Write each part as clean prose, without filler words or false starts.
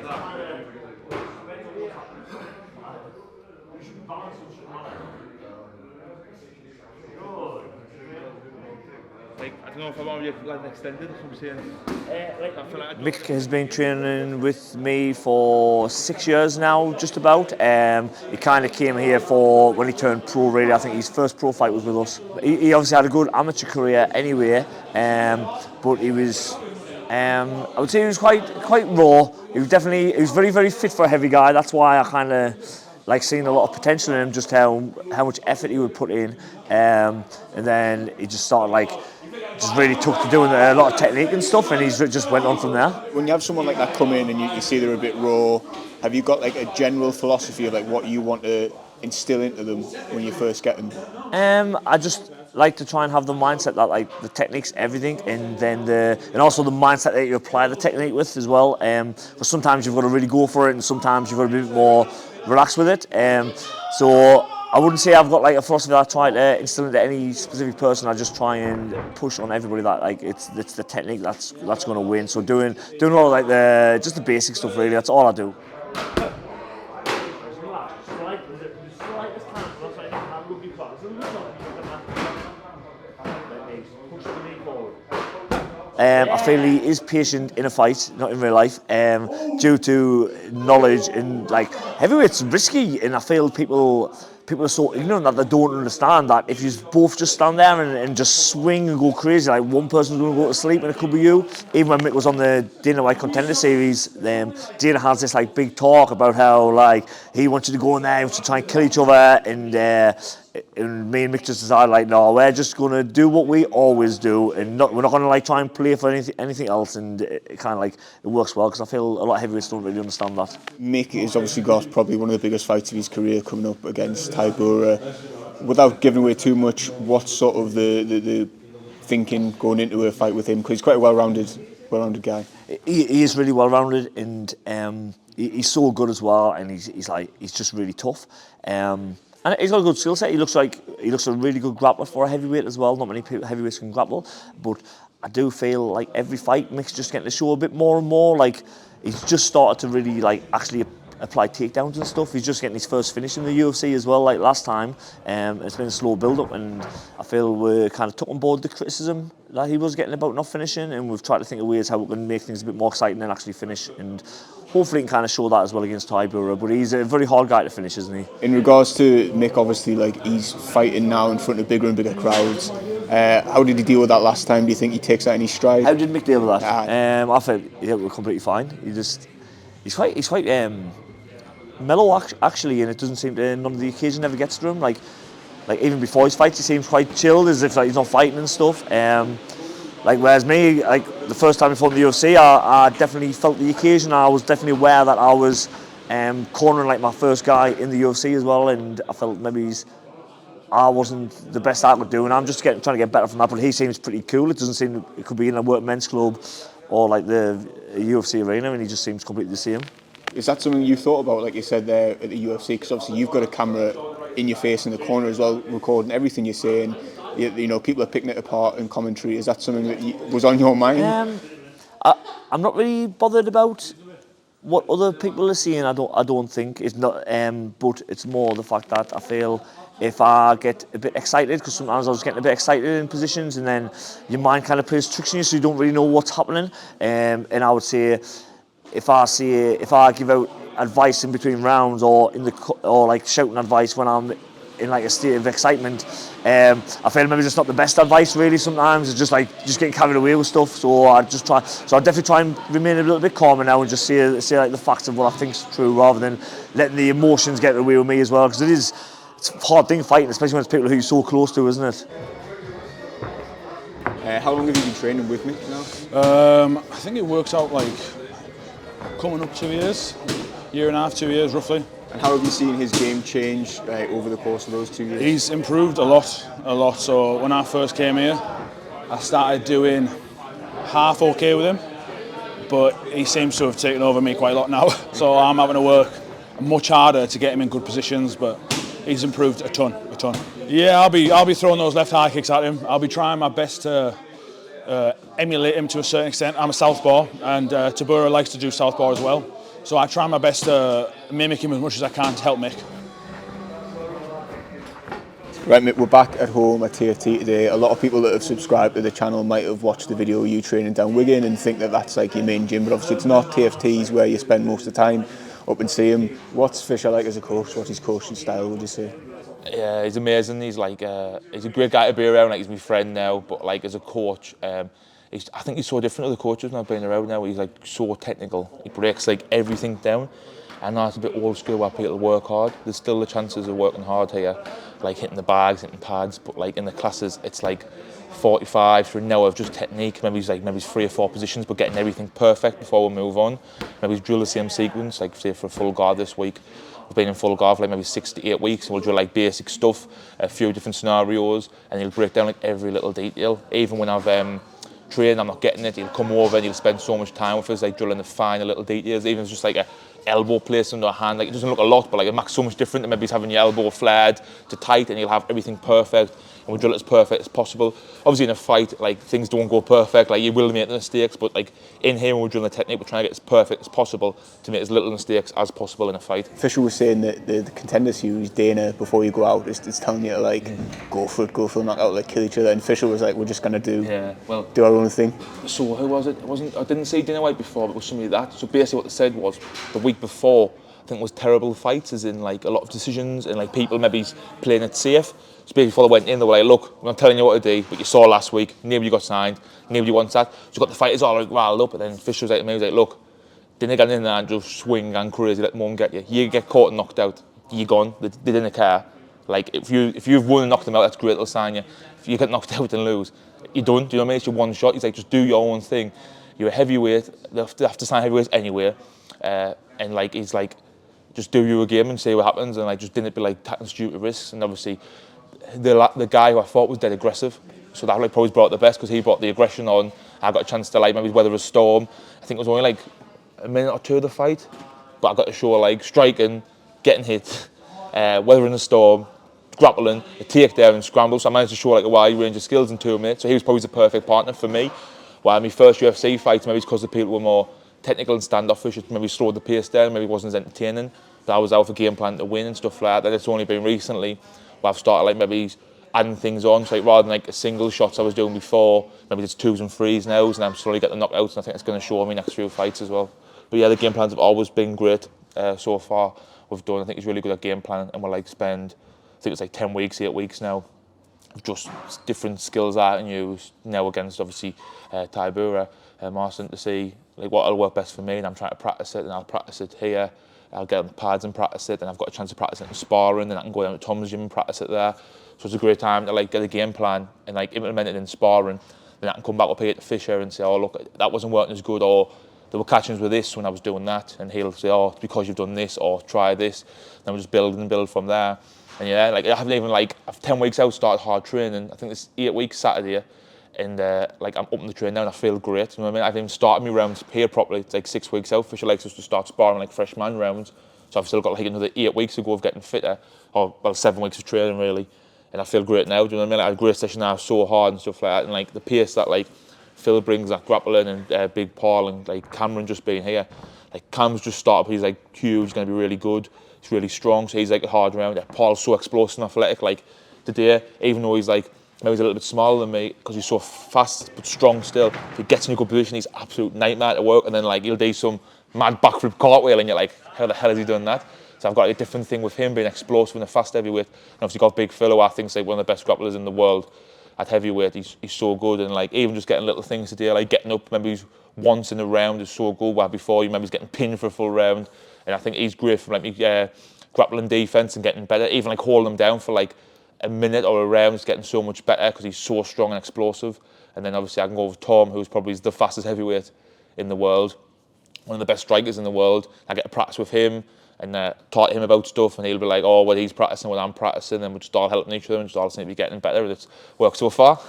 I don't know if I want you like extended or something. Mick has been training with me for 6 years now, just about. He kind of came here for when he turned pro, really. I think his first pro fight was with us. He obviously had a good amateur career anyway, but he was, I would say he was quite raw. He was very, very fit for a heavy guy. That's why I kind of like seeing a lot of potential in him, just how much effort he would put in. And then he just started just really took to doing a lot of technique and stuff, and he's just went on from there. When you have someone like that come in and you see they're a bit raw, have you got like a general philosophy of like what you want to instill into them when you first get them? I just like to try and have the mindset that like the technique's everything, and then and also the mindset that you apply the technique with as well. Because sometimes you've got to really go for it, and sometimes you've got to be a bit more relaxed with it. So I wouldn't say I've got like a philosophy that I try to instill into any specific person. I just try and push on everybody that like it's the technique that's going to win. So doing all like just the basic stuff really. That's all I do. I feel he is patient in a fight, not in real life, due to knowledge and like heavyweight's risky, and I feel people are so ignorant that they don't understand that if you both just stand there and just swing and go crazy, like one person's going to go to sleep and it could be you. Even when Mick was on the Dana White Contender Series, Dana has this like big talk about how like he wants you to go in there, he wants to try and kill each other, and me and Mick just decided like, no, we're just going to do what we always do, and we're not going to like try and play for anything else, and it kind of like it works well because I feel a lot of heavyweights don't really understand that. Mick has obviously got probably one of the biggest fights of his career coming up against Tybura. Without giving away too much, what's sort of the thinking going into a fight with him? Because he's quite a well-rounded guy. He is really well-rounded, and he's so good as well, and he's just really tough. And he's got a good skill set. He looks a really good grappler for a heavyweight as well. Not many heavyweights can grapple, but I do feel like every fight Mick's just getting to show a bit more and more. Like he's just started to really like actually apply takedowns and stuff. He's just getting his first finish in the UFC as well, like last time. It's been a slow build-up, and I feel we kind of took on board the criticism that he was getting about not finishing, and we've tried to think of ways how we can make things a bit more exciting and actually finish, and hopefully he can kind of show that as well against Tybura. But he's a very hard guy to finish, isn't he? In regards to Mick, obviously, like he's fighting now in front of bigger and bigger crowds. How did he deal with that last time? Do you think he takes that in his stride? How did Mick deal with that? I felt he dealt with it completely fine. He's quite mellow actually, and it doesn't seem to, none of the occasion ever gets to him. Like even before his fights, he seems quite chilled, as if like he's not fighting and stuff. Like whereas me, like the first time I fought in the UFC, I definitely felt the occasion. I was definitely aware that I was cornering like my first guy in the UFC as well, and I felt maybe I wasn't the best I could do, and I'm just trying to get better from that. But he seems pretty cool. It doesn't seem it could be in a workmen's club or like the UFC arena, and he just seems completely the same. Is that something you thought about, like you said there at the UFC? Because obviously you've got a camera in your face in the corner as well, recording everything you're saying. You know, people are picking it apart in commentary. Is that something that was on your mind? I'm not really bothered about what other people are saying. I don't think it's not. But it's more the fact that I feel if I get a bit excited, because sometimes I was getting a bit excited in positions, and then your mind kind of plays tricks on you, so you don't really know what's happening. And I would say, if I give out advice in between rounds or like shouting advice when I'm in like a state of excitement, I feel maybe it's not the best advice really. Sometimes it's just getting carried away with stuff. So I definitely try and remain a little bit calmer now and just say like the facts of what I think's true, rather than letting the emotions get away with me as well. Because it's a hard thing fighting, especially when it's people who you're so close to, isn't it? How long have you been training with me now? I think it works out like coming up 2 years, year and a half, 2 years roughly. And how have you seen his game change over the course of those 2 years? He's improved a lot. So when I first came here, I started doing half okay with him, but he seems to have taken over me quite a lot now. So I'm having to work much harder to get him in good positions, but he's improved a ton. Yeah, I'll be throwing those left high kicks at him. I'll be trying my best to emulate him to a certain extent. I'm a southpaw, and Tybura likes to do southpaw as well. So I try my best to mimic him as much as I can to help Mick. Right, Mick, we're back at home at TFT today. A lot of people that have subscribed to the channel might have watched the video of you training down Wigan and think that that's like your main gym, but obviously it's not. TFT's where you spend most of the time up and see him. What's Fisher like as a coach? What's his coaching style, would you say? Yeah, he's amazing. He's like, he's a great guy to be around. Like, he's my friend now, but like as a coach, I think he's so different to the coaches when I've been around now. He's like so technical. He breaks like everything down. I know it's a bit old school where people work hard. There's still the chances of working hard here, like hitting the bags, hitting pads, but like in the classes, it's like 45 for an hour of just technique. Maybe it's 3 or 4 positions, but getting everything perfect before we move on. Maybe drill the same sequence, like say for a full guard this week. We've been in full guard for like maybe 6 to 8 weeks, and we'll drill like basic stuff, a few different scenarios, and he'll break down like every little detail. Even when I've trained, I'm not getting it, he'll come over and he'll spend so much time with us, like drilling the finer little details. Even if it's just like a elbow placed under a hand, like it doesn't look a lot, but like it makes so much different than maybe he's having your elbow flared to tight, and he'll have everything perfect, and we drill it as perfect as possible. Obviously in a fight, like things don't go perfect, like you will make mistakes, but like in here when we're drilling the technique, we're trying to get as perfect as possible to make as little mistakes as possible in a fight. Fisher was saying that the Contender Series, Dana, before you go out, is telling you to like go for it, knock out, like kill each other, and Fisher was like, we're just gonna do our own thing. So who was it? I didn't see Dana White before, but it was somebody like that. So basically what they said was the week before, I think it was terrible fights, as in like a lot of decisions and like people maybe playing it safe. So basically before they went in, they were like, look, I'm not telling you what to do, but you saw last week, nobody got signed, nobody wants that. So you got the fighters all like riled up, and then Fisher was like to me, he was like, look, didn't get in there and just swing and crazy, let them get you. You get caught and knocked out, you're gone. They didn't care. Like if you've won and knocked them out, that's great, they'll sign you. If you get knocked out and lose, you're done. Do you know what I mean? It's your one shot. He's like, just do your own thing. You're a heavyweight. They have to sign heavyweights anyway. And like he's like, just do your game and see what happens, and like just didn't be like taking stupid risks. And obviously, the guy who I thought was dead aggressive, so that like probably brought the best because he brought the aggression on. I got a chance to like maybe weather a storm. I think it was only like a minute or two of the fight, but I got to show like striking, getting hit, weathering a storm, grappling, a takedown and scramble. So I managed to show like a wide range of skills in 2 minutes. So he was probably the perfect partner for me. While my first UFC fight, maybe it's because the people were more technical and standoffish, it maybe slowed the pace down, maybe wasn't as entertaining. But I was out for game plan to win and stuff like that. And it's only been recently where I've started like maybe adding things on. So like rather than like a single shots I was doing before, maybe it's 2s and 3s now, and I'm slowly getting the knockouts, and I think it's going to show me next few fights as well. But yeah, the game plans have always been great so far. We've done, I think he's really good at game planning, and we'll like spend, I think it's like 10 weeks, 8 weeks now, of just different skills I can use now against obviously Tybura, Marcin, to see like what'll work best for me, and I'm trying to practice it, and I'll practice it here. I'll get on the pads and practice it, and I've got a chance to practice it in sparring, and I can go down to Tom's gym and practice it there. So it's a great time to like get a game plan and like implement it in sparring. Then I can come back up here to Fisher and say, oh look, that wasn't working as good, or there were catchings with this when I was doing that, and he'll say, oh, it's because you've done this, or try this. Then we'll just build and build from there. And yeah, like I haven't even like, I've 10 weeks out, started hard training. I think it's 8 weeks Saturday, and like I'm up in the train now and I feel great. You know what I mean? I've even started my rounds here properly. It's like 6 weeks out. Fisher likes us to start sparring like fresh man rounds. So I've still got like another 8 weeks to go of getting fitter, or well 7 weeks of training really. And I feel great now. Do you know what I mean? Like, I had a great session now, so hard and stuff like that. And like the pace that like Phil brings, that grappling, and Big Paul and like Cameron just being here. Like Cam's just started, he's like huge, he's going to be really good. He's really strong, so he's like a hard round. Paul's so explosive and athletic. Like today, even though he's like maybe he's a little bit smaller than me, because he's so fast but strong still. If he gets in a good position, he's an absolute nightmare to work. And then like he'll do some mad backflip cartwheel, and you're like, how the hell is he doing that? So I've got a different thing with him being explosive and a fast heavyweight. And obviously got Big Phil, who I think is like one of the best grapplers in the world at heavyweight. He's so good, and like even just getting little things today, like getting up maybe once in a round is so good. While before you maybe he's getting pinned for a full round, and I think he's great for like grappling defense and getting better. Even like holding him down for like a minute or a round is getting so much better because he's so strong and explosive. And then obviously I can go with Tom, who's probably the fastest heavyweight in the world, one of the best strikers in the world. I get to practice with him and talk to him about stuff, and he'll be like, oh, well, he's practicing, what I'm practicing, and we'll just all helping each other and just all seem to be getting better. It's worked so far.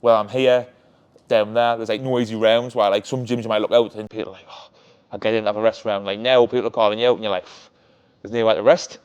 Well, I'm here, down there, there's like no easy rounds, where like some gyms you might look out and people are like, oh, I'll get in and have a rest round. Like now people are calling you out and you're like, there's no way to rest.